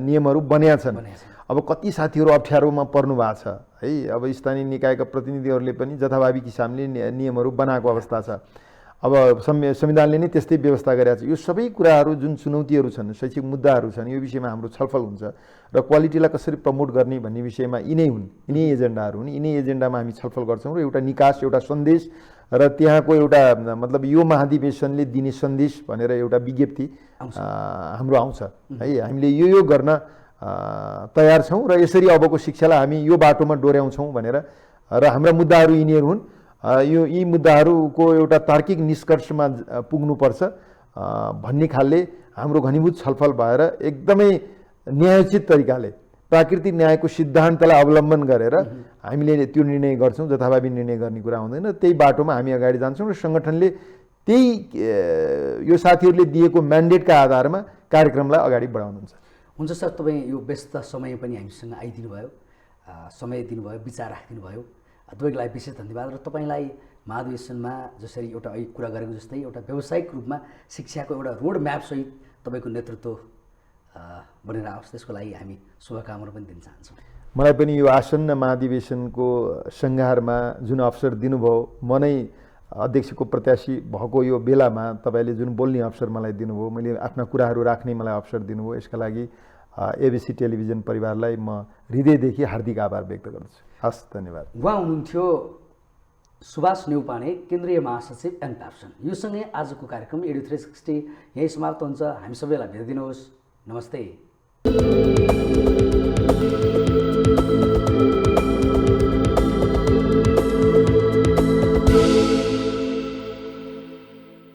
नियमहरू बन्या छन्। अब कति साथीहरू अप्ठ्यारोमा पर्नु भएको छ है। अब स्थानीय निकायका प्रतिनिधिहरूले पनि जथाभावी हिसाबले नियमहरू बनाएको अवस्था छ। अब संविधानले नै त्यस्तै व्यवस्था गरेको छ। यो सबै कुराहरू जुन चुनौतीहरू छन्, शैक्षिक मुद्दाहरू छन्, यो विषयमा हाम्रो छलफल हुन्छ र क्वालिटीलाई कसरी प्रमोट गर्ने भन्ने विषयमा यिनै हुन्, यिनै एजेन्डाहरू हुन्। यिनै एजेन्डामा हामी छलफल गर्छौँ र एउटा निकास, एउटा सन्देश र त्यहाँको एउटा मतलब यो महाधिवेशनले दिने सन्देश भनेर एउटा विज्ञप्ति हाम्रो आउँछ है। हामीले यो गर्न तयार छौँ र यसरी अबको शिक्षालाई हामी यो बाटोमा डोर्याउँछौँ भनेर र हाम्रा मुद्दाहरू यिनीहरू हुन्। यी मुद्दाहरूको एउटा तार्किक निष्कर्षमा पुग्नुपर्छ भन्ने खालले हाम्रो घनीभूत छलफल भएर एकदमै न्यायोचित तरिकाले प्राकृतिक न्यायको सिद्धान्तलाई अवलम्बन गरेर हामीले त्यो निर्णय गर्छौँ। जथाभावी निर्णय गर्ने कुरा हुँदैन। त्यही बाटोमा हामी अगाडि जान्छौँ र सङ्गठनले त्यही यो साथीहरूले दिएको म्यान्डेटका आधारमा कार्यक्रमलाई अगाडि बढाउनुहुन्छ। हुन्छ सर, तपाईँ यो व्यस्त समय पनि हामीसँग आइदिनु भयो, समय दिनुभयो, विचार राखिदिनु भयो। तपाईँको लागि विशेष धन्यवाद। र तपाईँलाई महाधिवेशनमा जसरी एउटा अहिले कुरा गरेको जस्तै एउटा व्यावसायिक रूपमा शिक्षाको एउटा रोड म्यापसहित तपाईँको नेतृत्व बनेर आओस्, त्यसको लागि हामी शुभकामना पनि दिन चाहन्छौँ। मलाई पनि यो आसन्न महाधिवेशनको सङ्घारमा जुन अवसर दिनुभयो, म नै अध्यक्षको प्रत्याशी भएको यो बेलामा तपाईँले जुन बोल्ने अवसर मलाई दिनुभयो, मैले आफ्ना कुराहरू राख्ने मलाई अवसर दिनुभयो, यसका लागि एबिसी टेलिभिजन परिवारलाई म हृदयदेखि हार्दिक आभार व्यक्त गर्दछु। हस्, धन्यवाद। उहाँ हुनुहुन्थ्यो सुभाष न्यौपाने, केन्द्रीय महासचिव एन प्याप्सन। यो सँगै आजको कार्यक्रम एडियो 360 यहीँ समाप्त हुन्छ। हामी सबैलाई भेट दिनुहोस्। नमस्ते।